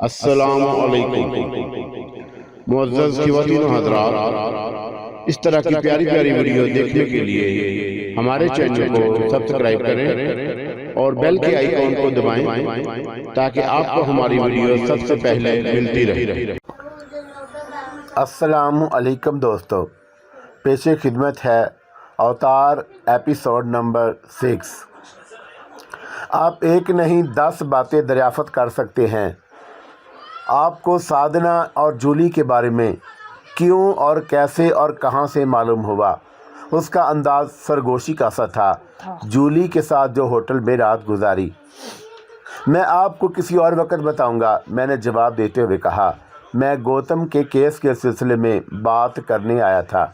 السلام علیکم معزز خواتین و حضرات، اس طرح کی پیاری پیاری ویڈیو دیکھنے کے لیے ہمارے چینل کو سبسکرائب کریں اور بیل کے آئیکن کو دبائیں تاکہ آپ کو ہماری ویڈیو سب سے پہلے ملتی رہے۔ السلام علیکم دوستو، پیش خدمت ہے اوتار ایپیسوڈ نمبر 6۔ آپ ایک نہیں 10 باتیں دریافت کر سکتے ہیں۔ آپ کو سادھنا اور جولی کے بارے میں کیوں اور کیسے اور کہاں سے معلوم ہوا؟ اس کا انداز سرگوشی کا سا تھا۔ جولی کے ساتھ جو ہوٹل میں رات گزاری میں آپ کو کسی اور وقت بتاؤں گا، میں نے جواب دیتے ہوئے کہا۔ میں گوتم کے کیس کے سلسلے میں بات کرنے آیا تھا،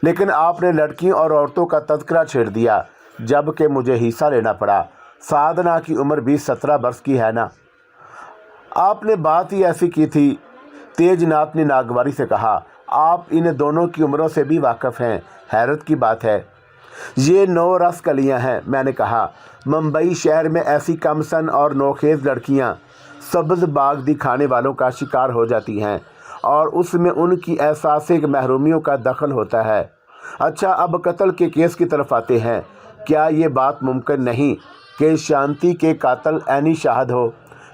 لیکن آپ نے لڑکیوں اور عورتوں کا تذکرہ چھیڑ دیا، جب کہ مجھے حصہ لینا پڑا۔ سادھنا کی عمر بھی 17 برس کی ہے نا؟ آپ نے بات ہی ایسی کی تھی، تیج ناتھ نے ناگواری سے کہا۔ آپ ان دونوں کی عمروں سے بھی واقف ہیں؟ حیرت کی بات ہے، یہ 9 رس کلیاں ہیں، میں نے کہا۔ ممبئی شہر میں ایسی کم سن اور نوخیز لڑکیاں سبز باغ دکھانے والوں کا شکار ہو جاتی ہیں، اور اس میں ان کی احساس محرومیوں کا دخل ہوتا ہے۔ اچھا، اب قتل کے کیس کی طرف آتے ہیں۔ کیا یہ بات ممکن نہیں کہ شانتی کے قاتل اینی شاہد ہو؟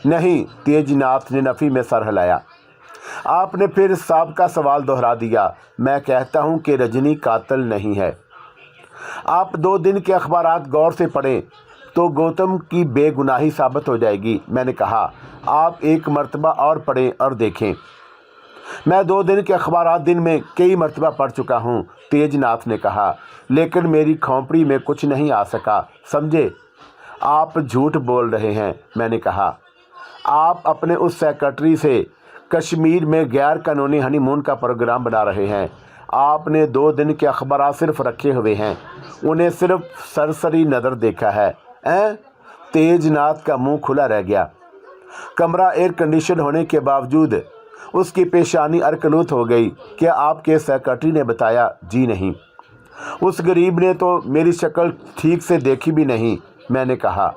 نہیں، تیج ناتھ نے نفی میں سر ہلایا۔ آپ نے پھر سابقہ سوال دہرا دیا۔ میں کہتا ہوں کہ رجنی قاتل نہیں ہے۔ آپ 2 دن کے اخبارات غور سے پڑھیں تو گوتم کی بے گناہی ثابت ہو جائے گی، میں نے کہا۔ آپ ایک مرتبہ اور پڑھیں اور دیکھیں۔ میں 2 دن کے اخبارات دن میں کئی مرتبہ پڑھ چکا ہوں، تیج ناتھ نے کہا، لیکن میری کھوپڑی میں کچھ نہیں آ سکا، سمجھے؟ آپ جھوٹ بول رہے ہیں، میں نے کہا۔ آپ اپنے اس سیکرٹری سے کشمیر میں غیر قانونی ہنی مون کا پروگرام بنا رہے ہیں۔ آپ نے 2 دن کے اخبارات صرف رکھے ہوئے ہیں، انہیں صرف سرسری نظر دیکھا ہے۔ تیج ناتھ کا منہ کھلا رہ گیا۔ کمرہ ایئر کنڈیشن ہونے کے باوجود اس کی پیشانی ارکلوت ہو گئی۔ کیا آپ کے سیکرٹری نے بتایا؟ جی نہیں، اس غریب نے تو میری شکل ٹھیک سے دیکھی بھی نہیں، میں نے کہا۔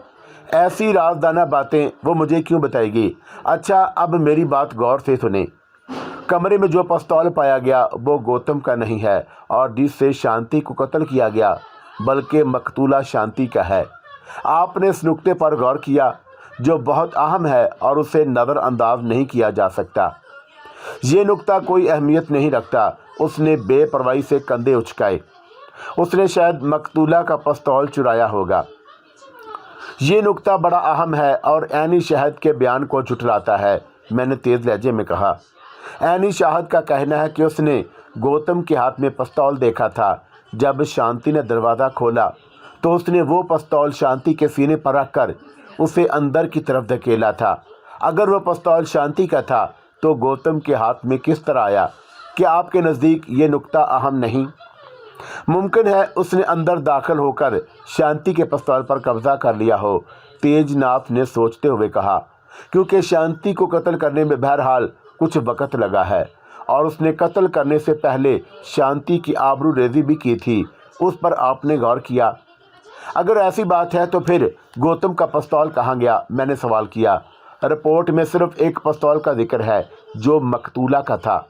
ایسی رازدانہ باتیں وہ مجھے کیوں بتائے گی؟ اچھا، اب میری بات غور سے سنیں۔ کمرے میں جو پستول پایا گیا وہ گوتم کا نہیں ہے، اور جس سے شانتی کو قتل کیا گیا بلکہ مقتولہ شانتی کا ہے۔ آپ نے اس نقطے پر غور کیا جو بہت اہم ہے اور اسے نظر انداز نہیں کیا جا سکتا۔ یہ نقطہ کوئی اہمیت نہیں رکھتا۔ اس نے بے پرواہی سے کندھے اچکائے۔ اس نے شاید مقتولہ کا پستول چرایا ہوگا۔ یہ نقطہ بڑا اہم ہے اور اینی شاہد کے بیان کو جھٹلاتا ہے، میں نے تیز لہجے میں کہا۔ اینی شاہد کا کہنا ہے کہ اس نے گوتم کے ہاتھ میں پستول دیکھا تھا۔ جب شانتی نے دروازہ کھولا تو اس نے وہ پستول شانتی کے سینے پر رکھ کر اسے اندر کی طرف دھکیلا تھا۔ اگر وہ پستول شانتی کا تھا تو گوتم کے ہاتھ میں کس طرح آیا؟ کیا آپ کے نزدیک یہ نقطہ اہم نہیں؟ ممکن ہے اس نے اندر داخل ہو کر شانتی کے پستول پر قبضہ کر لیا ہو، تیج ناتھ نے سوچتے ہوئے کہا، کیونکہ شانتی کو قتل کرنے میں بہرحال کچھ وقت لگا ہے، اور اس نے قتل کرنے سے پہلے شانتی کی آبرو ریزی بھی کی تھی۔ اس پر آپ نے غور کیا؟ اگر ایسی بات ہے تو پھر گوتم کا پستول کہاں گیا؟ میں نے سوال کیا۔ رپورٹ میں صرف ایک پستول کا ذکر ہے جو مقتولہ کا تھا۔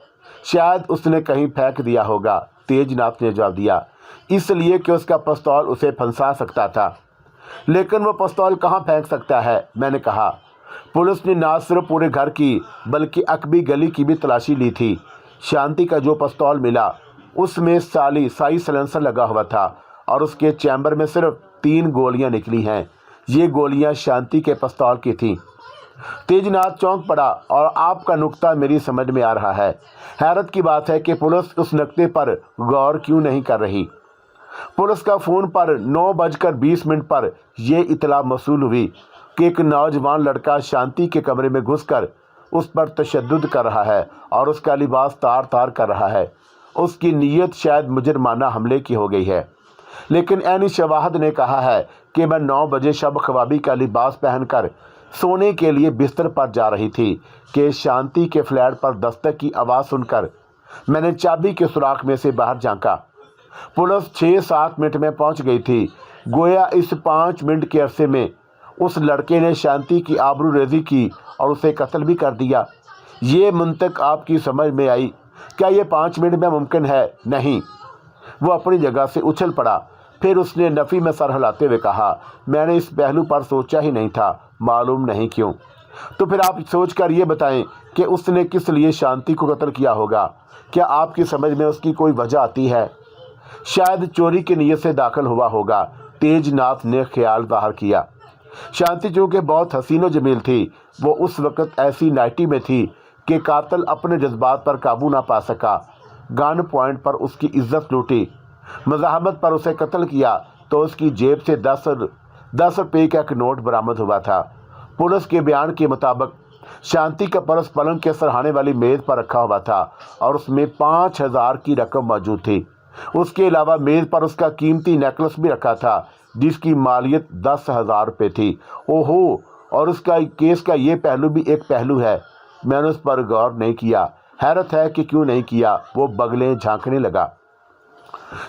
شاید اس نے کہیں پھینک دیا ہوگا، تیج ناتھ نے جواب دیا، اس لیے کہ اس کا پستول اسے پھنسا سکتا تھا۔ لیکن وہ پستول کہاں پھینک سکتا ہے؟ میں نے کہا۔ پولیس نے نہ صرف پورے گھر کی بلکہ عقبی گلی کی بھی تلاشی لی تھی۔ شانتی کا جو پستول ملا اس میں سائی سلنسر لگا ہوا تھا، اور اس کے چیمبر میں صرف 3 گولیاں نکلی ہیں۔ یہ گولیاں شانتی کے پستول کی تھیں۔ تیج ناتھ چونک پڑا، اور آپ کا نقطہ میری سمجھ میں آ رہا ہے۔ حیرت کی بات ہے کہ پولیس اس نقطے پر غور کیوں نہیں کر رہی؟ پولیس کا فون پر 9:20 پر یہ اطلاع موصول ہوئی کہ ایک نوجوان لڑکا شانتی کے کمرے میں گھس کر اس پر تشدد کر رہا ہے اور اس کا لباس تار تار کر رہا ہے۔ اس کی نیت شاید مجرمانہ حملے کی ہو گئی ہے، لیکن اینی شواہد نے کہا ہے کہ میں 9 بجے شب خوابی کا لباس پہن کر سونے کے لیے بستر پر جا رہی تھی کہ شانتی کے فلیٹ پر دستک کی آواز سن کر میں نے چابی کے سوراخ میں سے باہر جھانکا۔ پولیس 6-7 منٹ میں پہنچ گئی تھی۔ گویا اس 5 منٹ کے عرصے میں उस लड़के ने शांति की आबरूरेज़ी की और उसे कत्ल भी कर दिया। ये मंतक आपकी समझ में आई? क्या ये 5 मिनट में मुमकिन है? नहीं। वो अपनी जगह से उछल पड़ा। फिर उसने नफ़ी में सर हिलाते हुए कहा, मैंने इस पहलू पर सोचा ही नहीं था, मालूम नहीं क्यों। तो फिर आप सोचकर ये बताएं कि उसने किस लिए शांति को कत्ल किया होगा। क्या आपकी समझ में उसकी कोई वजह आती है? शायद चोरी की नीयत से दाखिल हुआ होगा, तेजनाथ ने ख्याल ज़ाहिर किया। शांति चूँकि बहुत हसीन व जमील थी, वो उस वक़्त ऐसी नाइटी में थी कि कातिल अपने जज्बात पर काबू ना पा सका। गन पॉइंट पर उसकी इज्जत लूटी, मज़ाहमत पर उसे कत्ल किया तो उसकी जेब से 10 रुपये का एक नोट बरामद हुआ था। पुलिस के बयान के मुताबिक शांति का पर्स पलंग के सरहाने वाली मेज़ पर रखा हुआ था और उसमें 5,000 की रकम मौजूद थी। उसके अलावा मेज़ पर उसका कीमती नेकलेस भी रखा था जिसकी मालियत 10,000 रुपये थी। ओहो, और उसका केस का ये पहलू भी एक पहलू है। मैंने उस पर गौर नहीं किया। हैरत है कि क्यों नहीं किया। वो बगलें झांकने लगा।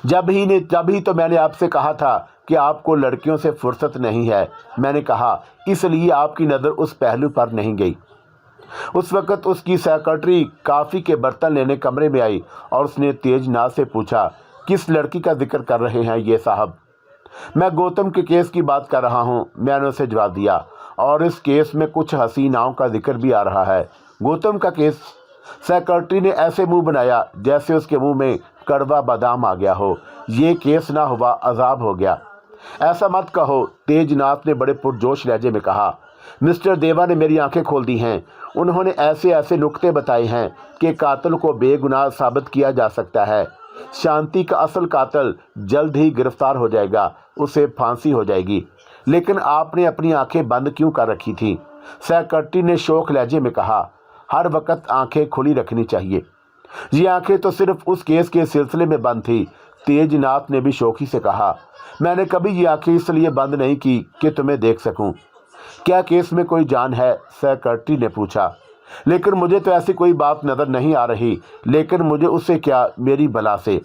जब ही तो मैंने आपसे कहा था कि आपको लड़कियों से फुर्सत नहीं है। मैंने कहा इसलिए आपकी नज़र उस पहलू पर नहीं गई। उस वक़्त उसकी सेक्रेटरी काफ़ी के बर्तन लेने कमरे में आई और उसने तेजनाथ से पूछा, किस लड़की का जिक्र कर रहे हैं ये साहब? मैं गौतम के केस की बात कर रहा हूँ, मैंने उसे जवाब दिया, और इस केस में कुछ हसीनाओं का जिक्र भी आ रहा है। गौतम का केस? सेक्रेटरी ने ऐसे मुंह बनाया जैसे उसके मुंह में कड़वा बादाम आ गया हो। ये केस ना हुआ, अजाब हो गया। ऐसा मत कहो, तेजनाथ ने बड़े पुरजोश लहजे में कहा। मिस्टर देवा ने मेरी आंखें खोल दी हैं। उन्होंने ऐसे ऐसे नुक्ते बताए हैं कि कातिल को बेगुनाह साबित किया जा सकता है। शांति का असल कातिल जल्द ही गिरफ्तार हो जाएगा, उसे फांसी हो जाएगी। लेकिन आपने अपनी आंखें बंद क्यों कर रखी थी? सेक्रेटरी ने शोक लहजे में कहा। हर वक्त आंखें खुली रखनी चाहिए। ये आंखें तो सिर्फ उस केस के सिलसिले में बंद थी। तेजनाथ ने भी शौकी से कहा, मैंने कभी ये आंखें इसलिए बंद नहीं की कि तुम्हें देख सकूं। क्या केस में कोई जान है? सेक्रेटरी ने पूछा। लेकिन मुझे तो ऐसी कोई बात नज़र नहीं आ रही। लेकिन मुझे उससे क्या, मेरी बला से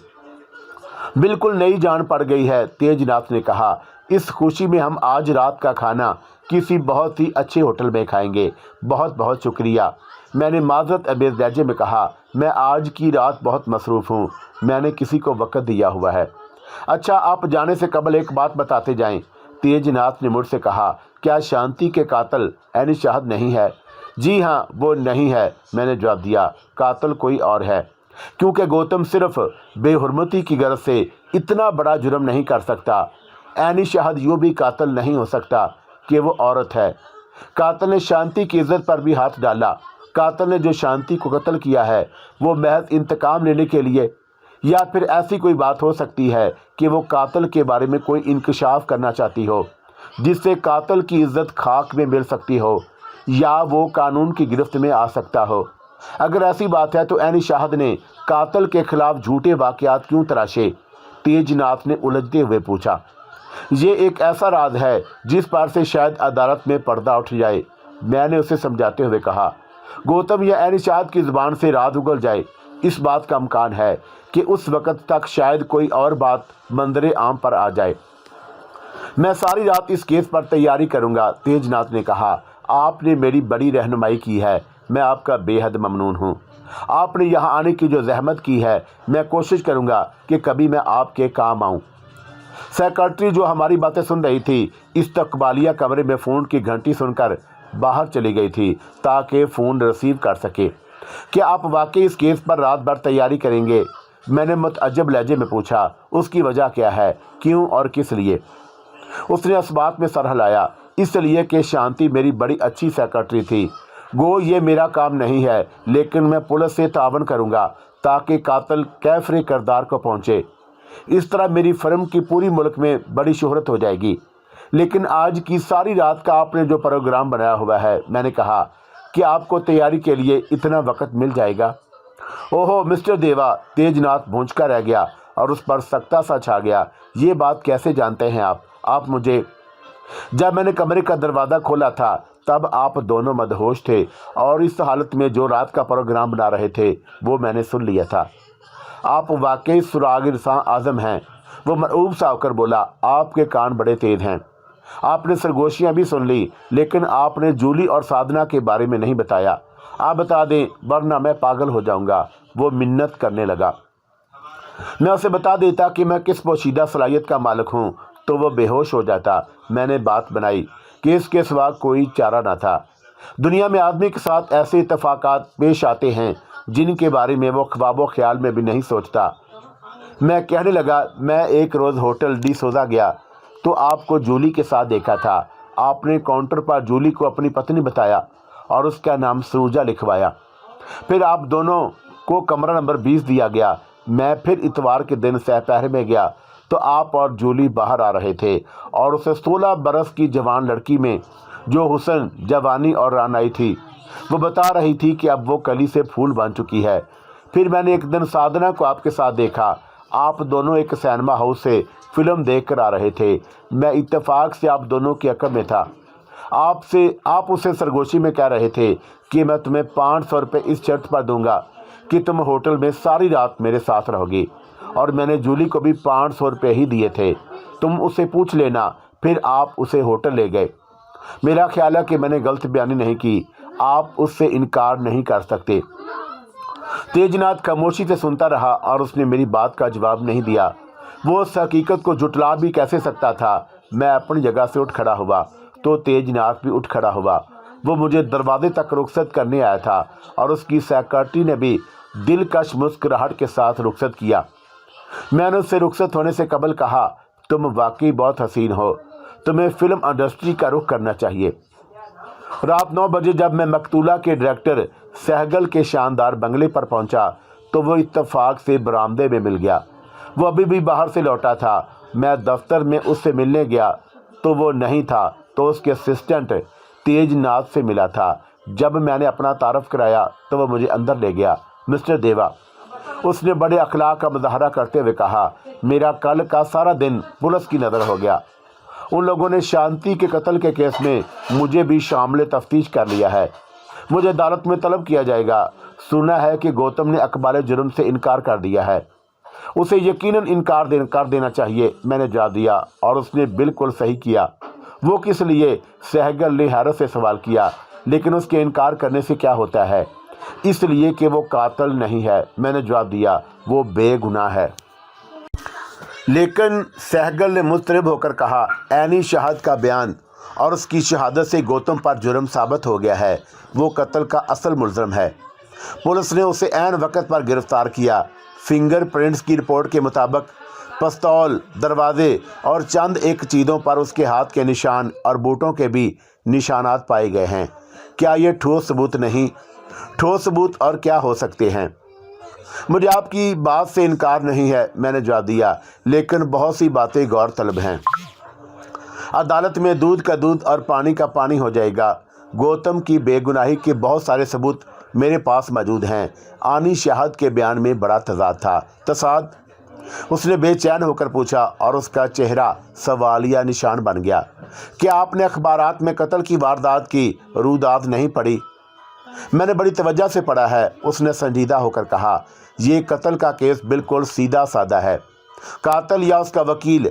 बिल्कुल नई जान पड़ गई है, तेजनाथ ने कहा। इस खुशी में हम आज रात का खाना किसी बहुत ही अच्छे होटल में खाएंगे। बहुत बहुत शुक्रिया, मैंने माजरत अबेज लहजे में कहा। मैं आज की रात बहुत मसरूफ़ हूँ, मैंने किसी को वक़्त दिया हुआ है। अच्छा, आप जाने से कबल एक बात बताते जाएं, तेजनाथ ने मुझसे कहा। क्या शांति के कातिल ऐनी शाहद नहीं है? जी हाँ, वो नहीं है, मैंने जवाब दिया। कातिल कोई और है, क्योंकि गौतम सिर्फ बेहुरमती की गर्ज से इतना बड़ा जुर्म नहीं कर सकता। ऐनी शाहद यूँ भी कातिल नहीं हो सकता कि वो औरत है। कातिल ने शांति की इज्जत पर भी हाथ डाला। कातिल ने जो शांति को कत्ल किया है वो महज इंतकाम लेने के लिए, या फिर ऐसी कोई बात हो सकती है कि वो कातिल के बारे में कोई इंकशाफ करना चाहती हो जिससे कातिल की इज्जत खाक में मिल सकती हो, या वो कानून की गिरफ्त में आ सकता हो। अगर ऐसी बात है तो ऐनी शाहद ने कातिल के खिलाफ झूठे वाक़यात क्यों तराशे? तेजनाथ ने उलझते हुए पूछा। ये एक ऐसा राज है जिस पर से शायद अदालत में पर्दा उठ जाए, मैंने उसे समझाते हुए कहा। गौतम या ऐनी शाहद की ज़ुबान से राज उगल जाए, इस बात का इम्कान है कि उस वक़्त तक शायद कोई और बात मंजरे आम पर आ जाए। मैं सारी रात इस केस पर तैयारी करूंगा, तेजनाथ ने कहा। आपने मेरी बड़ी रहनुमाई की है, मैं आपका बेहद ममनून हूँ। आपने यहाँ आने की जो जहमत की है, मैं कोशिश करूँगा कि कभी मैं आपके काम आऊँ। सेक्रेटरी जो हमारी बातें सुन रही थी, इस्तकबालिया कमरे में फ़ोन की घंटी सुनकर बाहर चली गई थी ताकि फ़ोन रिसीव कर सके। क्या आप वाकई इस केस पर रात भर तैयारी करेंगे? मैंने मुतअज्जब लहजे में पूछा। उसकी वजह क्या है? क्यों और किस लिए? उसने इस बात में सर हिलाया। इसलिए कि शांति मेरी बड़ी अच्छी सेक्रेटरी थी। गो ये मेरा काम नहीं है, लेकिन मैं पुलिस से तावन करूँगा ताकि कातिल कैफरे किरदार को पहुँचे। इस तरह मेरी फर्म की पूरी मुल्क में बड़ी शोहरत हो जाएगी। लेकिन आज की सारी रात का आपने जो प्रोग्राम बनाया हुआ है, मैंने कहा कि आपको तैयारी के लिए इतना वक्त मिल जाएगा? ओहो मिस्टर देवा, तेजनाथ भूंज कर रह गया और उस पर सख्ता सा छा गया। ये बात कैसे जानते हैं आप मुझे? जब मैंने कमरे का दरवाज़ा खोला था तब आप दोनों मदहोश थे और इस हालत में जो रात का प्रोग्राम बना रहे थे वो मैंने सुन लिया था। आप वाकई सुराग इंसान आज़म हैं। वो मरऊब सा होकर बोला। आपके कान बड़े तेज़ हैं। आपने सरगोशियाँ भी सुन ली, लेकिन आपने जूली और साधना के बारे में नहीं बताया। आप बता दें वरना मैं पागल हो जाऊंगा। वो मिन्नत करने लगा। मैं उसे बता देता कि मैं किस पोशीदा सलाहियत का मालिक हूँ तो वो बेहोश हो जाता। मैंने बात बनाई कि इसके सिवा कोई चारा न था। दुनिया में आदमी के साथ ऐसे इत्तफाकात पेश आते हैं जिनके बारे में वो ख्वाबो ख्याल में भी नहीं सोचता। मैं कहने लगा, मैं एक रोज़ होटल डी सोजा गया तो आपको जूली के साथ देखा था। आपने काउंटर पर जूली को अपनी पत्नी बताया और उसका नाम सरूजा लिखवाया। फिर आप दोनों को कमरा नंबर 20 दिया गया। मैं फिर इतवार के दिन सहपहर में गया तो आप और जूली बाहर आ रहे थे और उसे 16 बरस की जवान लड़की में जो हुस्न, जवानी और रानाई थी, वो बता रही थी कि अब वो कली से फूल बन चुकी है। फिर मैंने एक दिन साधना को आपके साथ देखा। आप दोनों एक सिनेमा हाउस से फिल्म देख कर आ रहे थे। मैं इत्तेफाक से आप दोनों की अकब में था। आप उसे सरगोशी में कह रहे थे कि मैं तुम्हें 500 रुपये इस शर्त पर दूंगा कि तुम होटल में सारी रात मेरे साथ रहोगी, और मैंने जूली को भी 500 रुपये ही दिए थे। तुम उससे पूछ लेना। फिर आप उसे होटल ले गए। मेरा ख्याल है कि मैंने गलत बयानी नहीं की। आप उससे इनकार नहीं कर सकते। तेजनाथ खामोशी से सुनता रहा और उसने मेरी बात का जवाब नहीं दिया। वो उस हकीकत को जुटला भी कैसे सकता था। मैं अपनी जगह से उठ खड़ा हुआ तो तेजनाथ भी उठ खड़ा हुआ। वो मुझे दरवाजे तक रुखसत करने आया था और उसकी सेक्रेटरी ने भी दिलकश मुस्कुराहट के साथ रुखसत किया। मैंने उससे रुखसत होने से कबल कहा, तुम वाकई बहुत हसीन हो। तुम्हें फिल्म इंडस्ट्री का रुख करना चाहिए। रात 9 बजे जब मैं मकतूला के डायरेक्टर सहगल के शानदार बंगले पर पहुंचा तो वो इत्तफाक से बरामदे में मिल गया। वो अभी भी बाहर से लौटा था। मैं दफ्तर में उससे मिलने गया तो वो नहीं था, तो उसके असिस्टेंट तेजनाथ से मिला था। जब मैंने अपना तारफ़ कराया तो वो मुझे अंदर ले गया। मिस्टर देवा, उसने बड़े अखलाक का मुजाहरा करते हुए कहा, मेरा कल का सारा दिन पुलिस की नज़र हो गया। उन लोगों ने शांति के कत्ल के केस में मुझे भी शामिल तफ्तीश कर लिया है। मुझे अदालत में तलब किया जाएगा। सुना है कि गौतम ने अकबाल जुर्म से इनकार कर दिया है। उसे यकीनन इनकार कर देना चाहिए। मैंने जवाब दिया और उसने बिल्कुल सही किया। वो किस लिए? सहगल ने हैरत से सवाल किया। लेकिन उसके इनकार करने से क्या होता है? इसलिए कि वो कातिल नहीं है। मैंने जवाब दिया, वो बेगुनाह है। लेकिन सहगल ने मुस्तरब होकर कहा, ऐनी शहाद का बयान और उसकी शहादत से गौतम पर जुर्म साबित हो गया है। वो कत्ल का असल मुलज़िम है। पुलिस ने उसे ऐन वक्त पर गिरफ्तार किया। फिंगरप्रिंट्स की रिपोर्ट के मुताबिक पिस्तौल, दरवाजे और चंद एक चीज़ों पर उसके हाथ के निशान और बूटों के भी निशानात पाए गए हैं। क्या ये ठोस सबूत नहीं? ठोस सबूत और क्या हो सकते हैं? मुझे आपकी बात से इनकार नहीं है, मैंने जवाब दिया, लेकिन बहुत सी बातें गौर तलब हैं। अदालत में दूध का दूध और पानी का पानी हो जाएगा। गौतम की बेगुनाही के बहुत सारे सबूत मेरे पास मौजूद हैं। आनी शहाद के बयान में बड़ा तजाद था। तसाद? उसने बेचैन होकर पूछा और उसका चेहरा सवालिया निशान बन गया। क्या आपने अखबारात में कत्ल की वारदात की रूदात नहीं पढ़ी? मैंने बड़ी तवज्जो से पढ़ा है, उसने संजीदा होकर कहा। ये कत्ल का केस बिल्कुल सीधा साधा है। कातिल या उसका वकील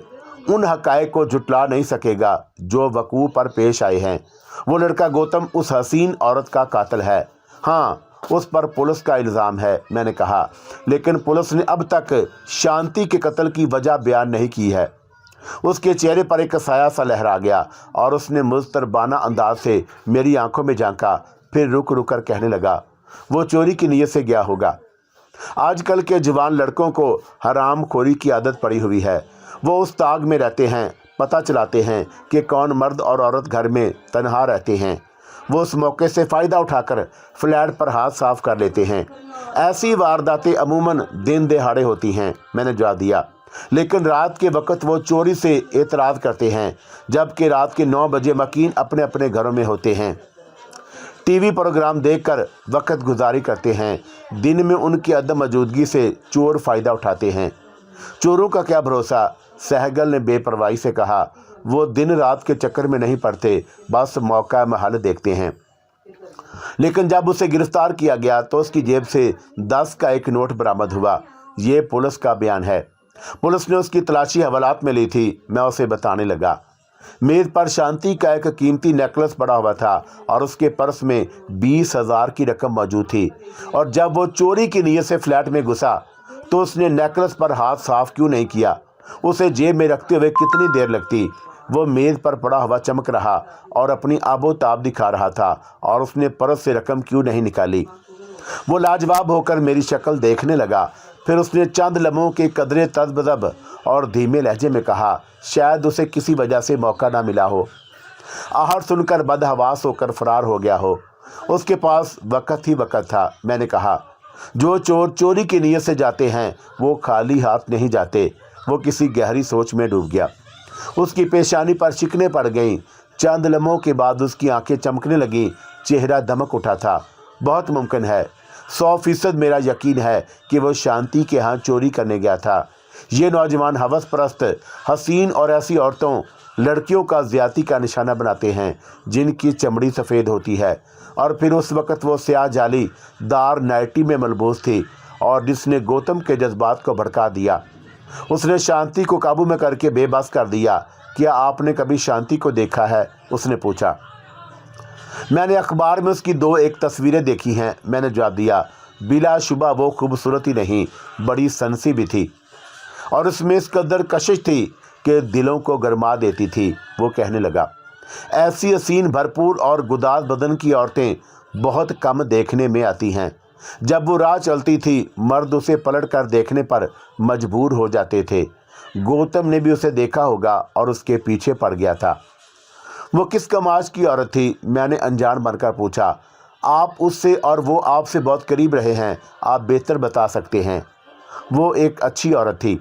उन हक़ाइक़ को जुटला नहीं सकेगा जो वकूअ पर पेश आए हैं। वो लड़का गौतम उस हसीन औरत का कातिल है। हाँ, उस पर पुलिस का इल्ज़ाम है, मैंने कहा, लेकिन पुलिस ने अब तक शांति के कत्ल की वजह बयान नहीं की है। उसके चेहरे पर एक साया सा लहरा गया और उसने मुस्तरबाना अंदाज से मेरी आंखों में झांका। फिर रुक रुक कर कहने लगा, वो चोरी की नीयत से गया होगा। आजकल के जवान लड़कों को हराम खोरी की आदत पड़ी हुई है। वो उस ताग में रहते हैं, पता चलाते हैं कि कौन मर्द और औरत घर में तन्हा रहते हैं। वो उस मौके से फ़ायदा उठाकर फ्लैट पर हाथ साफ कर लेते हैं। ऐसी वारदातें अमूमन दिन दहाड़े होती हैं, मैंने जवाब दिया, लेकिन रात के वक्त वो चोरी से एतराज़ करते हैं, जबकि रात के 9 बजे मकीन अपने अपने घरों में होते हैं। टीवी प्रोग्राम देखकर वक्त गुजारी करते हैं। दिन में उनकी अदम मौजूदगी से चोर फ़ायदा उठाते हैं। चोरों का क्या भरोसा? सहगल ने बेपरवाही से कहा। वो दिन रात के चक्कर में नहीं पड़ते, बस मौका महल देखते हैं। लेकिन जब उसे गिरफ्तार किया गया तो उसकी जेब से 10 का एक नोट बरामद हुआ। ये पुलिस का बयान है। पुलिस ने उसकी तलाशी हवालात में ली थी। मैं उसे बताने लगा। मेज पर शांति का एक कीमती नेकलेस पड़ा हुआ था और उसके पर्स में 20,000 की रकम मौजूद थी। और जब वो चोरी की नीयत से फ्लैट में घुसा तो उसने नेकलेस पर हाथ साफ क्यों नहीं किया? उसे जेब में रखते हुए कितनी देर लगती? वो मेज पर पड़ा हुआ चमक रहा और अपनी आबोताब दिखा रहा था और उसने पर्स से रकम क्यों नहीं निकाली? वो लाजवाब होकर मेरी शक्ल देखने लगा। फिर उसने चंद लम्हों के कदरे तज़बज़ब और धीमे लहजे में कहा, शायद उसे किसी वजह से मौका ना मिला हो, आहट सुनकर बदहवास होकर फरार हो गया हो। उसके पास वक़्त ही वक़्त था। मैंने कहा, जो चोर चोरी की नीयत से जाते हैं वो खाली हाथ नहीं जाते। वो किसी गहरी सोच में डूब गया। उसकी पेशानी पर शिकने पड़ गईं। चंद लम्हों के बाद उसकी आंखें चमकने लगीं, चेहरा दमक उठा था। बहुत मुमकिन है, 100% मेरा यकीन है कि वो शांति के यहाँ चोरी करने गया था। ये नौजवान हवस परस्त, हसीन और ऐसी औरतों, लड़कियों का ज़्यादती का निशाना बनाते हैं जिनकी चमड़ी सफ़ेद होती है। और फिर उस वक़्त वो स्याह जाली दार नाइटी में मलबूस थी और जिसने गौतम के जज्बात को भड़का दिया। उसने शांति को काबू में करके बेबस कर दिया। क्या आपने कभी शांति को देखा है? उसने पूछा। मैंने अखबार में उसकी 2-1 तस्वीरें देखी हैं, मैंने जवाब दिया। बिलाशुबा वो खूबसूरत ही नहीं, बड़ी सनसी भी थी और उसमें इस कदर कशिश थी कि दिलों को गरमा देती थी। वो कहने लगा, ऐसी हसीन, भरपूर और गुदाज बदन की औरतें बहुत कम देखने में आती हैं। जब वो राह चलती थी मर्द उसे पलट कर देखने पर मजबूर हो जाते थे। गौतम ने भी उसे देखा होगा और उसके पीछे पड़ गया था। वो किस कमाश की औरत थी? मैंने अनजान बनकर पूछा। आप उससे और वो आपसे बहुत करीब रहे हैं, आप बेहतर बता सकते हैं। वो एक अच्छी औरत थी,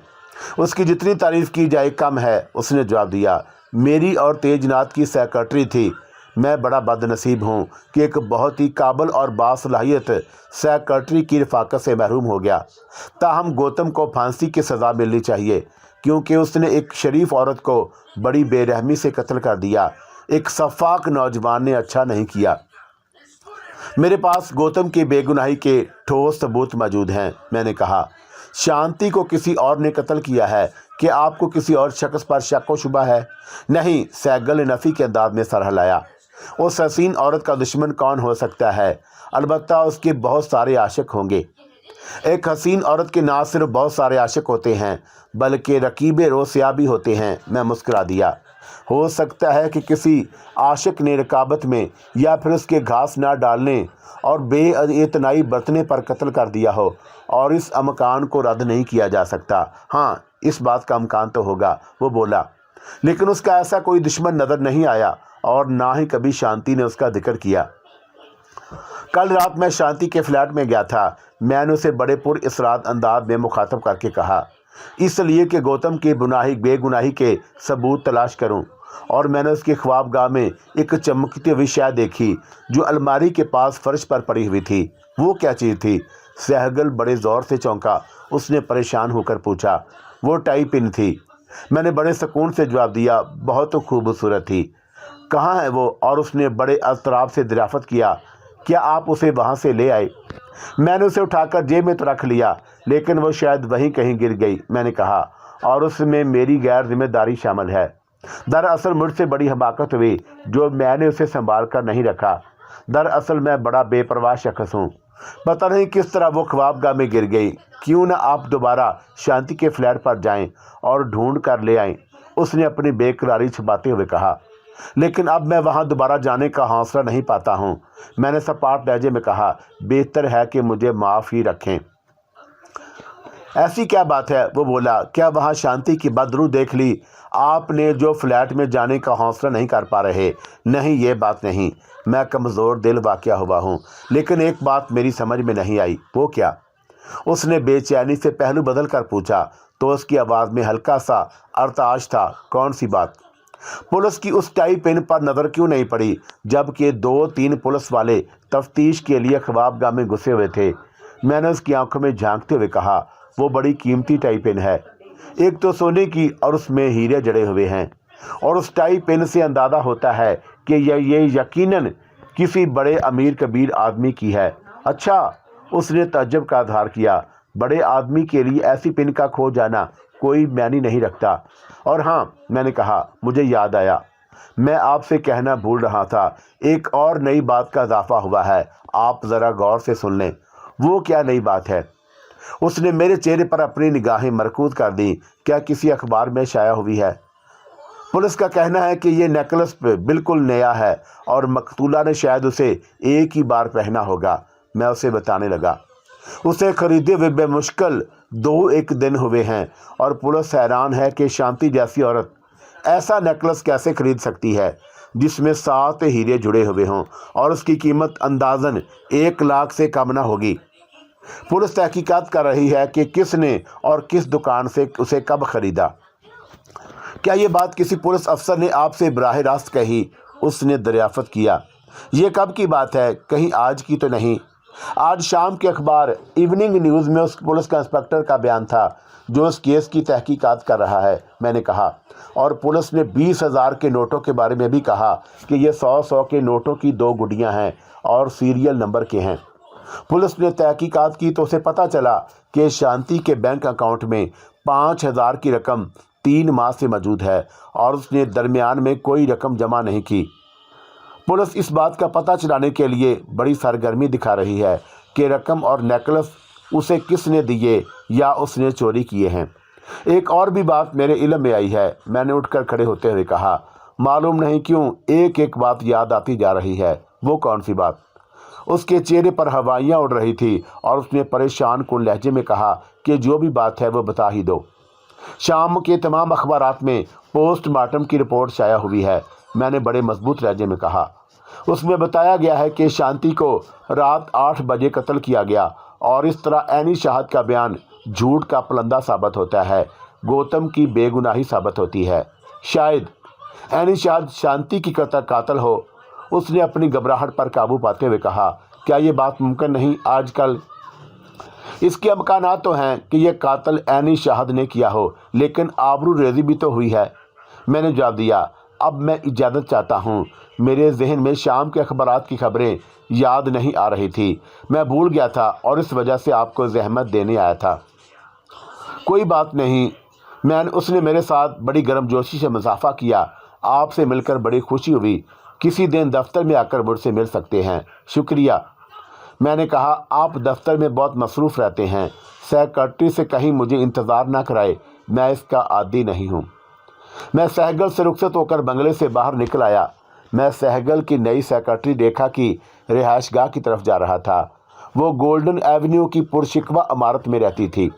उसकी जितनी तारीफ़ की जाए कम है, उसने जवाब दिया। मेरी और तेजनाथ की सेक्रेटरी थी। मैं बड़ा बदनसीब हूँ कि एक बहुत ही काबिल और बासलाहियत सेक्रेटरी की रफ़ाकत से महरूम हो गया। ताहम गौतम को फांसी की सज़ा मिलनी चाहिए क्योंकि उसने एक शरीफ औरत को बड़ी बेरहमी से कत्ल कर दिया। एक सफ़ाक नौजवान ने अच्छा नहीं किया। मेरे पास गौतम की बेगुनाही के ठोस सबूत मौजूद हैं, मैंने कहा। शांति को किसी और ने कत्ल किया है कि आपको किसी और शख्स पर शक व शुबा है? नहीं, सैगल ने नफ़ी के अंदाज में सर हिलाया। उस हसीन औरत का दुश्मन कौन हो सकता है? अलबत्ता उसके बहुत सारे आशिक होंगे। एक हसीन औरत के ना सिर्फ बहुत सारे आशिक होते हैं बल्कि रकीबे रोसिया भी होते हैं। मैं मुस्कुरा दिया। हो सकता है कि किसी आशिक ने रकाबत में या फिर उसके घास ना डालने और बेइतनाई बरतने पर कत्ल कर दिया हो और इस अमकान को रद्द नहीं किया जा सकता। हाँ, इस बात का अमकान तो होगा, वो बोला। लेकिन उसका ऐसा कोई दुश्मन नज़र नहीं आया और ना ही कभी शांति ने उसका जिक्र किया। कल रात मैं शांति के फ्लैट में गया था। मैंने उसे बड़े पुरअसरार अंदाज में मुखातब करके कहा, इसलिए कि गौतम की बेगुनाही के सबूत तलाश करूं। और मैंने उसके ख्वाबगाह में एक चमकती हुई शय देखी जो अलमारी के पास फर्श पर पड़ी हुई थी। वो क्या चीज़ थी? सहगल बड़े ज़ोर से चौंका। उसने परेशान होकर पूछा। वो टाई पिन थी। मैंने बड़े सुकून से जवाब दिया, बहुत खूबसूरत थी। कहाँ है वो? और उसने बड़े अज़तराब से दरियाफ़त किया, क्या आप उसे वहाँ से ले आए? मैंने उसे उठाकर जेब में तो रख लिया, लेकिन वो शायद वहीं कहीं गिर गई, मैंने कहा, और उसमें मेरी गैर जिम्मेदारी शामिल है। दरअसल मुझसे बड़ी हमाकत हुई जो मैंने उसे संभाल कर नहीं रखा। दरअसल मैं बड़ा बेपरवाह शख्स हूँ। पता नहीं किस तरह वो ख्वाबगाह में गिर गई। क्यों ना आप दोबारा शांति के फ्लैट पर जाएं और ढूंढ कर ले आएं, उसने अपनी बेकरारी छुपाते हुए कहा। लेकिन अब मैं वहां दोबारा जाने का हौसला नहीं पाता हूं, मैंने सपाट लहजे में कहा। बेहतर है कि मुझे माफ़ ही रखें। ऐसी क्या बात है? वो बोला। क्या वहां शांति की बदरू देख ली आपने जो फ्लैट में जाने का हौसला नहीं कर पा रहे? नहीं, ये बात नहीं। मैं कमज़ोर दिल वाक़या हुआ हूँ, लेकिन एक बात मेरी समझ में नहीं आई। वो क्या? उसने बेचैनी से पहलू बदल कर पूछा तो उसकी आवाज़ में हल्का सा अरताश था। कौन सी बात? पुलिस की उस टाई पेन पर नज़र क्यों नहीं पड़ी जबकि 2-3 पुलिस वाले तफ्तीश के लिए ख्वाबगाह में घुसे हुए थे? मैंने उसकी आंखों में झांकते हुए कहा, वो बड़ी कीमती टाई पेन है। एक तो सोने की और उसमें हीरे जड़े हुए हैं, और उस टाई पेन से अंदाज़ा होता है कि ये यकीनन किसी बड़े अमीर कबीर आदमी की है। अच्छा, उसने तअज्जुब का इज़हार किया। बड़े आदमी के लिए ऐसी पेन का खो जाना कोई मायने नहीं रखता। और हाँ, मैंने कहा, मुझे याद आया, میں آپ سے کہنا بھول رہا تھا، ایک اور نئی بات کا اضافہ ہوا ہے، آپ ذرا غور سے سن لیں۔ وہ کیا نئی بات ہے؟ اس نے میرے چہرے پر اپنی نگاہیں مرکوز کر دیں۔ کیا کسی اخبار میں شائع ہوئی ہے؟ پولیس کا کہنا ہے کہ یہ نیکلس بالکل نیا ہے اور مقتولہ نے شاید اسے ایک ہی بار پہنا ہوگا۔ میں اسے بتانے لگا، اسے خریدے ہوئے بے مشکل 2-1 دن ہوئے ہیں اور پولیس حیران ہے کہ شانتی جیسی عورت ایسا نیکلس کیسے خرید سکتی ہے جس میں 7 ہیرے جڑے ہوئے ہوں اور اس کی قیمت اندازاً 1 لاکھ سے کم نہ ہوگی۔ پولیس تحقیقات کر رہی ہے کہ کس نے اور کس دکان سے اسے کب خریدا۔ کیا یہ بات کسی پولیس افسر نے آپ سے براہ راست کہی؟ اس نے دریافت کیا۔ یہ کب کی بات ہے؟ کہیں آج کی تو نہیں؟ آج شام کے اخبار ایوننگ نیوز میں اس پولیس کا انسپکٹر کا بیان تھا جو اس کیس کی تحقیقات کر رہا ہے، میں نے کہا۔ اور پولیس نے 20,000 کے نوٹوں کے بارے میں بھی کہا کہ یہ 100 کے نوٹوں کی 2 گڈیاں ہیں اور سیریل نمبر کے ہیں۔ پولیس نے تحقیقات کی تو اسے پتہ چلا کہ شانتی کے بینک اکاؤنٹ میں 5,000 کی رقم 3 ماہ سے موجود ہے اور اس نے درمیان میں کوئی رقم جمع نہیں کی۔ پولیس اس بات کا پتہ چلانے کے لیے بڑی سرگرمی دکھا رہی ہے کہ رقم اور نیکلس اسے کس نے دیے یا اس نے چوری کیے ہیں۔ ایک اور بھی بات میرے علم میں آئی ہے، میں نے اٹھ کر کھڑے ہوتے ہوئے کہا۔ معلوم نہیں کیوں ایک بات یاد آتی جا رہی ہے۔ وہ کون سی بات؟ اس کے چہرے پر ہوائیاں اڑ رہی تھی اور اس نے پریشان کن لہجے میں کہا کہ جو بھی بات ہے وہ بتا ہی دو۔ شام کے تمام اخبارات میں پوسٹ مارٹم کی رپورٹ شائع ہوئی ہے، میں نے بڑے مضبوط لہجے میں کہا۔ اس میں بتایا گیا ہے کہ شانتی کو رات 8 بجے قتل کیا گیا اور اس طرح عینی شہاد کا بیان جھوٹ کا پلندہ ثابت ہوتا ہے، گوتم کی بے گناہی ثابت ہوتی ہے۔ شاید عینی شہاد شانتی کی قاتل ہو۔ اس نے اپنی گھبراہٹ پر قابو پاتے ہوئے کہا، کیا یہ بات ممکن نہیں؟ آج کل اس کے امکانات تو ہیں کہ یہ قاتل عینی شہاد نے کیا ہو، لیکن آبرو ریزی بھی تو ہوئی ہے۔ میں نے جواب دیا، اب میں اجازت چاہتا ہوں، میرے ذہن میں شام کے اخبارات کی خبریں یاد نہیں آ رہی تھی، میں بھول گیا تھا اور اس وجہ سے آپ کو زحمت دینے آیا تھا۔ کوئی بات نہیں، اس نے میرے ساتھ بڑی گرم جوشی سے مضافہ کیا۔ آپ سے مل کر بڑی خوشی ہوئی، کسی دن دفتر میں آ کر مجھ سے مل سکتے ہیں۔ شکریہ، میں نے کہا۔ آپ دفتر میں بہت مصروف رہتے ہیں، سیکرٹری سے کہیں مجھے انتظار نہ کرائے، میں اس کا عادی نہیں ہوں۔ میں سہگل سے رخصت ہو کر بنگلے سے باہر نکل آیا۔ میں سہگل کی نئی سیکرٹری ریکھا کی رہائش گاہ کی طرف جا رہا تھا۔ وہ گولڈن ایونیو کی پرشکوہ عمارت میں رہتی تھی،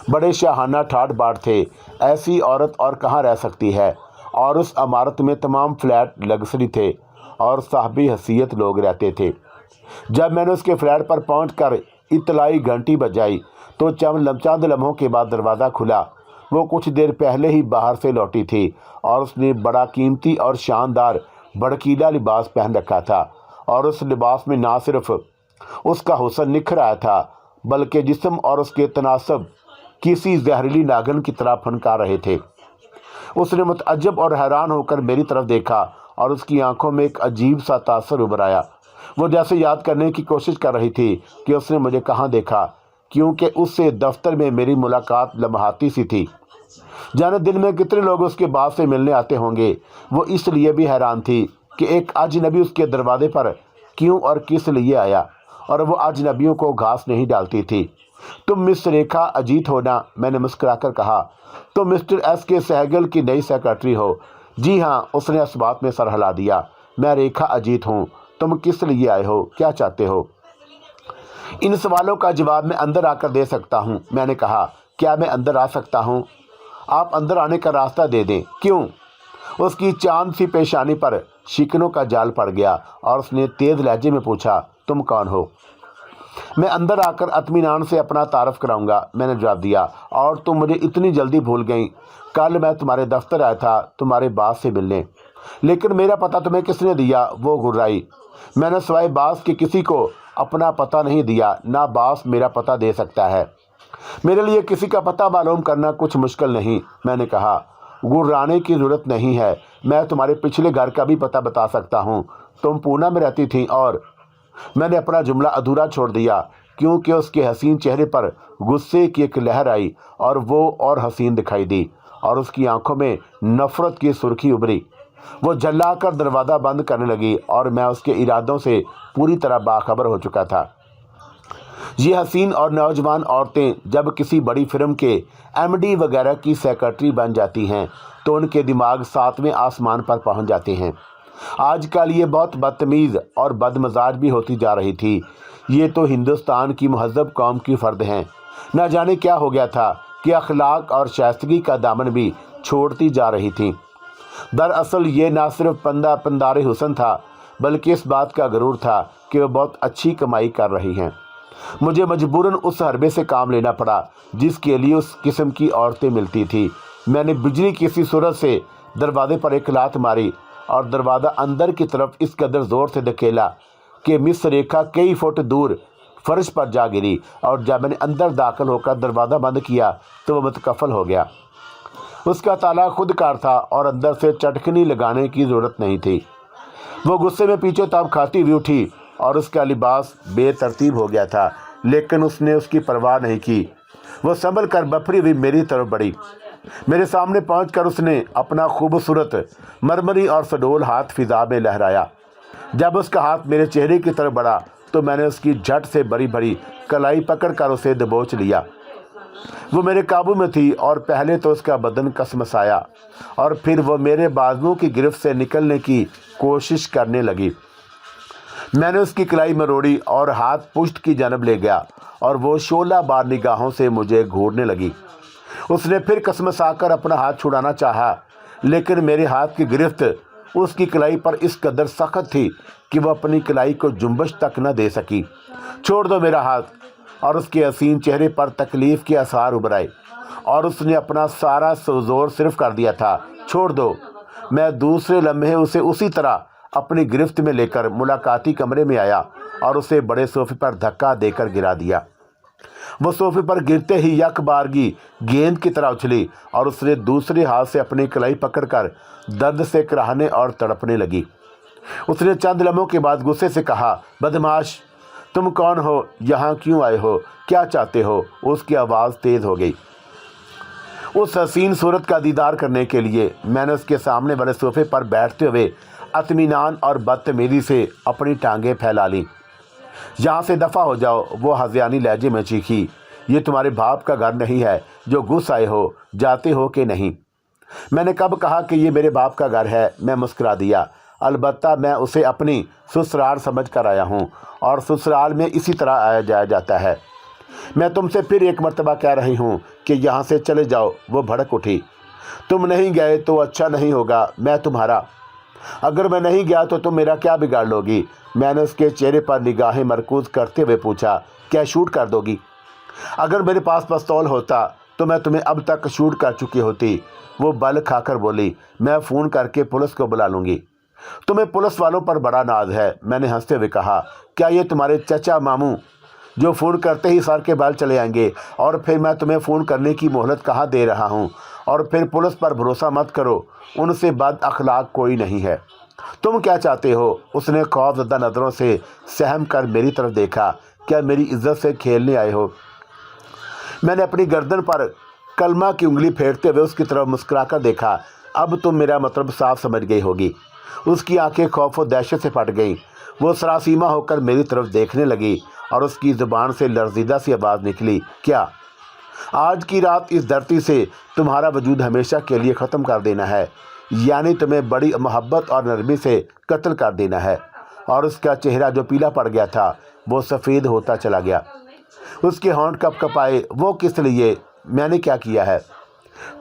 بڑے شاہانہ ٹھاٹ باٹ تھے، ایسی عورت اور کہاں رہ سکتی ہے، اور اس عمارت میں تمام فلیٹ لگژری تھے اور صاحبی حیثیت لوگ رہتے تھے۔ جب میں نے اس کے فلیٹ پر پہنچ کر اطلاعی گھنٹی بجائی تو چند لمحوں کے بعد دروازہ کھلا۔ وہ کچھ دیر پہلے ہی باہر سے لوٹی تھی اور اس نے بڑا قیمتی اور شاندار بھڑکیلا لباس پہن رکھا تھا، اور اس لباس میں نہ صرف اس کا حسن نکھر آیا تھا بلکہ جسم اور اس کے تناسب کسی زہریلی ناگن کی طرح پھنکا رہے تھے۔ اس نے متعجب اور حیران ہو کر میری طرف دیکھا اور اس کی آنکھوں میں ایک عجیب سا تاثر ابھر آیا۔ وہ جیسے یاد کرنے کی کوشش کر رہی تھی کہ اس نے مجھے کہاں دیکھا، کیونکہ اس سے دفتر میں میری ملاقات لمحاتی سی تھی۔ جانے دن میں کتنے لوگ اس کے بعد سے ملنے آتے ہوں گے۔ وہ اس لیے بھی حیران تھی کہ ایک اجنبی اس کے دروازے پر کیوں اور کس لیے آیا، اور وہ اجنبیوں کو گھاس نہیں ڈالتی تھی۔ تم مس ریکھا اجیت ہو نا؟ میں نے مسکرا کر کہا۔ تم مسٹر ایس کے سہگل کی نئی سیکرٹری ہو؟ جی ہاں، اس نے اس بات میں سر ہلا دیا۔ میں ریکھا اجیت ہوں۔ تم کس لیے آئے ہو؟ کیا چاہتے ہو؟ ان سوالوں کا جواب میں اندر آ کر دے سکتا ہوں، میں نے کہا۔ کیا میں اندر آ سکتا ہوں؟ آپ اندر آنے کا راستہ دے دیں۔ کیوں؟ اس کی چاند سی پیشانی پر شکنوں کا جال پڑ گیا اور اس نے تیز لہجے میں پوچھا، تم کون ہو؟ میں اندر آ کر اطمینان سے اپنا تعارف کراؤں گا، میں نے جواب دیا۔ اور تم مجھے اتنی جلدی بھول گئیں؟ کل میں تمہارے دفتر آیا تھا تمہارے باس سے ملنے، لیکن میرا پتہ تمہیں کس نے دیا؟ وہ گھرائی۔ میں نے سوائے باس کے کسی کو اپنا پتہ نہیں دیا، نہ باس میرا پتہ دے سکتا ہے۔ میرے لیے کسی کا پتہ معلوم کرنا کچھ مشکل نہیں، میں نے کہا۔ گھرانے کی ضرورت نہیں ہے، میں تمہارے پچھلے گھر کا بھی پتہ بتا سکتا ہوں۔ تم پونا میں رہتی تھیں اور میں نے اپنا جملہ ادھورا چھوڑ دیا کیونکہ اس کے حسین چہرے پر غصے کی ایک لہر آئی اور وہ اور حسین دکھائی دی اور اس کی آنکھوں میں نفرت کی سرخی ابھری۔ وہ झल्ला कर दरवाज़ा बंद करने लगी और मैं उसके इरादों से पूरी तरह बाखबर हो चुका था। ये हसीन और नौजवान औरतें जब किसी बड़ी फिल्म के एमडी वगैरह की सेक्रेटरी बन जाती हैं तो उनके दिमाग 7वें आसमान पर पहुंच जाते हैं। आजकल ये बहुत बदतमीज़ और बदमजाज भी होती जा रही थी। ये तो हिंदुस्तान की महज़ब कौम की फ़र्द हैं। न जाने क्या हो गया था कि अखलाक और शाइस्तगी का दामन भी छोड़ती जा रही थी। दरअसल ये ना सिर्फ पंदारे हुस्न था बल्कि इस बात का गरूर था कि वह बहुत अच्छी कमाई कर रही हैं। मुझे मजबूरन उस हरबे से काम लेना पड़ा जिसके लिए उस किस्म की औरतें मिलती थी। मैंने बिजली किसी सूरत से दरवाजे पर एक लात मारी और दरवाज़ा अंदर की तरफ इस कदर ज़ोर से धकेला कि मिस रेखा कई फुट दूर फर्श पर जा गिरी और जब मैंने अंदर दाखिल होकर दरवाज़ा बंद किया तो वह मुतकफ़ल हो गया। उसका ताला खुद कार था और अंदर से चटकनी लगाने की ज़रूरत नहीं थी। वो गुस्से में पीछे ताप खाती हुई उठी और उसका लिबास बेतरतीब हो गया था, लेकिन उसने उसकी परवाह नहीं की। वो संभल कर बफरी हुई मेरी तरफ बढ़ी। मेरे सामने पहुंचकर उसने अपना खूबसूरत मरमरी और सडोल हाथ फिजा में लहराया। जब उसका हाथ मेरे चेहरे की तरफ बढ़ा तो मैंने उसकी झट से बड़ी बड़ी कलाई पकड़कर उसे दबोच लिया। वो मेरे काबू में थी और पहले तो उसका बदन कसमसाया और फिर वो मेरे बाजुओं की गिरफ्त से निकलने की कोशिश करने लगी। मैंने उसकी कलाई मरोड़ी और हाथ पुश्त की जानब ले गया और वो 16 बार निगाहों से मुझे घूरने लगी। उसने फिर कसमसाकर अपना हाथ छुड़ाना चाहा, लेकिन मेरे हाथ की गिरफ्त उसकी कलाई पर इस कदर सख्त थी कि वह अपनी कलाई को जुम्बश तक न दे सकी। छोड़ दो मेरा हाथ। और उसके हसीन चेहरे पर तकलीफ़ के आसार उभर आए और उसने अपना सारा जोर सिर्फ कर दिया था, छोड़ दो। मैं दूसरे लम्हे उसे उसी तरह अपनी गिरफ्त में लेकर मुलाकाती कमरे में आया और उसे बड़े सोफे पर धक्का देकर गिरा दिया। वो सोफे पर गिरते ही यकबारगी गेंद की तरह उछली और उसने दूसरे हाथ से अपनी कलाई पकड़कर दर्द से कराहने और तड़पने लगी। उसने चंद लम्हों के बाद गुस्से से कहा, बदमाश, तुम कौन हो, यहाँ क्यों आए हो, क्या चाहते हो? उसकी आवाज़ तेज़ हो गई। उस हसीन सूरत का दीदार करने के लिए मैंने उसके सामने वाले सोफे पर बैठते हुए इत्मीनान और बदतमीज़ी से अपनी टांगें फैला लीं। यहाँ से दफ़ा हो जाओ, वो हज़यानी लहजे में चीखी। ये तुम्हारे बाप का घर नहीं है जो घुस आए हो, जाते हो कि नहीं? मैंने कब कहा कि ये मेरे बाप का घर है? मैं मुस्कुरा दिया। अलबत्ता मैं उसे अपनी ससुराल समझ कर आया हूँ और ससुराल में इसी तरह आया जाया जाता है। मैं तुमसे फिर एक मर्तबा कह रही हूँ कि यहाँ से चले जाओ। वो भड़क उठी। तुम नहीं गए तो अच्छा नहीं होगा, मैं तुम्हारा। अगर मैं नहीं गया तो तुम मेरा क्या बिगाड़ लोगी? मैंने उसके चेहरे पर निगाहें मरकूज़ करते हुए पूछा, क्या शूट कर दोगी? अगर मेरे पास पिस्तौल होता तो मैं तुम्हें अब तक शूट कर चुकी होती। वो बल खाकर बोली, मैं फ़ोन करके पुलिस को बुला लूँगी। तुम्हें पुलिस वालों पर बड़ा नाज है। मैंने हंसते हुए कहा, क्या ये तुम्हारे चचा मामू जो फ़ोन करते ही सर के बाल चले आएंगे? और फिर मैं तुम्हें फ़ोन करने की मोहलत कहाँ दे रहा हूँ? और फिर पुलिस पर भरोसा मत करो, उनसे बद अखलाक कोई नहीं है। तुम क्या चाहते हो? उसने खौफज़दा नज़रों से सहम कर मेरी तरफ देखा। क्या मेरी इज्जत से खेलने आए हो? मैंने अपनी गर्दन पर कलमा की उंगली फेरते हुए उसकी तरफ मुस्कुरा कर देखा। अब तुम मेरा मतलब साफ समझ गई होगी। उसकी आंखें खौफ और दहशत से फट गईं। वो सरासीमा होकर मेरी तरफ देखने लगी और उसकी ज़ुबान से लर्जीदा सी आवाज़ निकली, क्या आज की रात इस धरती से तुम्हारा वजूद हमेशा के लिए ख़त्म कर देना है? यानी तुम्हें बड़ी मोहब्बत और नरमी से कत्ल कर देना है? और उसका चेहरा जो पीला पड़ गया था वो सफ़ेद होता चला गया। उसके होंठ कँपाए। वो किस लिए? मैंने क्या किया है?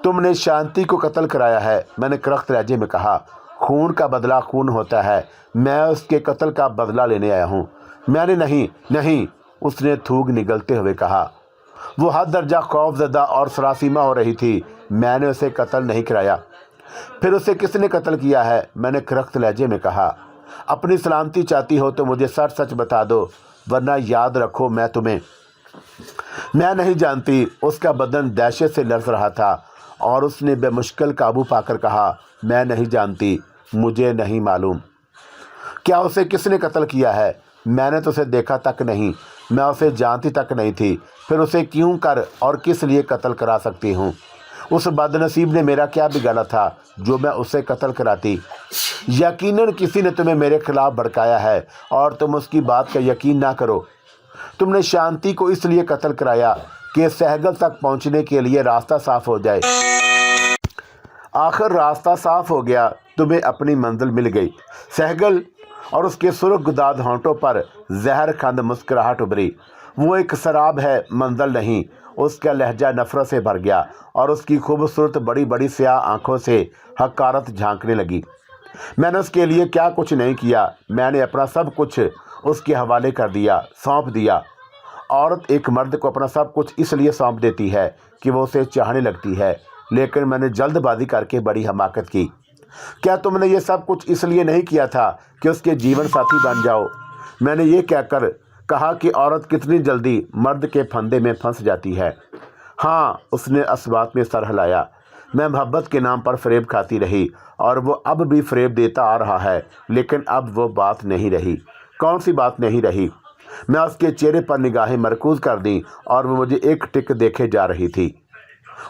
तुमने शांति को कत्ल कराया है। मैंने करख्त लहजे में कहा, खून का बदला खून होता है। मैं उसके कत्ल का बदला लेने आया हूँ। मैंने नहीं, उसने थूक निगलते हुए कहा। वो हद दर्जा खौफज़दा और सरासीमा हो रही थी। मैंने उसे कत्ल नहीं कराया। फिर उसे किसने कत्ल किया है? मैंने करख्त लहजे में कहा। अपनी सलामती चाहती हो तो मुझे सच सच बता दो, वरना याद रखो मैं नहीं जानती। उसका बदन दहशत से लर्ज़ रहा था और उसने बेमुश्किल काबू पाकर कहा, मैं नहीं जानती, मुझे नहीं मालूम। क्या उसे किसने कत्ल किया है? मैंने तो उसे देखा तक नहीं, मैं उसे जानती तक नहीं थी। फिर उसे क्यों कर और किस लिए कत्ल करा सकती हूँ? उस बदनसीब ने मेरा क्या बिगाड़ा था जो मैं उसे कत्ल कराती। यकीनन किसी ने तुम्हें मेरे खिलाफ भड़काया है और तुम उसकी बात का यकीन ना करो। तुमने शांति को इसलिए कत्ल कराया कि सहगल तक पहुंचने के लिए रास्ता साफ हो जाए। आखिर रास्ता साफ हो गया, तुम्हें अपनी मंजिल मिल गई। सहगल और उसके सुर्ख गुदाद होंठों पर जहर खंद मुस्कुराहट उभरी। वो एक शराब है, मंजिल नहीं। उसका लहजा नफरत से भर गया और उसकी खूबसूरत बड़ी बड़ी स्याह आंखों से हकारत झांकने लगी। मैंने उसके लिए क्या कुछ नहीं किया, मैंने अपना सब कुछ उसके हवाले कर दिया, सौंप दिया। औरत एक मर्द को अपना सब कुछ इसलिए सौंप देती है कि वो उसे चाहने लगती है, लेकिन मैंने जल्दबाजी करके बड़ी हमाकत की। क्या तुमने ये सब कुछ इसलिए नहीं किया था कि उसके जीवन साथी बन जाओ? मैंने ये कहकर कहा कि औरत कितनी जल्दी मर्द के फंदे में फंस जाती है। हाँ, उसने असबात में सर हिलाया। मैं मोहब्बत के नाम पर फ़रेब खाती रही और वो अब भी फ़रेब देता आ रहा है, लेकिन अब वो बात नहीं रही। कौन सी बात नहीं रही? मैं उसके चेहरे पर निगाहें मरकूज़ कर दी और वो मुझे एक टिक देखे जा रही थी।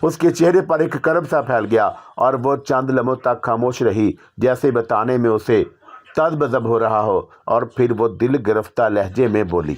उसके चेहरे पर एक करब सा फैल गया और वो चंद लम्हों तक खामोश रही, जैसे बताने में उसे तज़बज़ब हो रहा हो, और फिर वो दिल गिरफ्ता लहजे में बोली।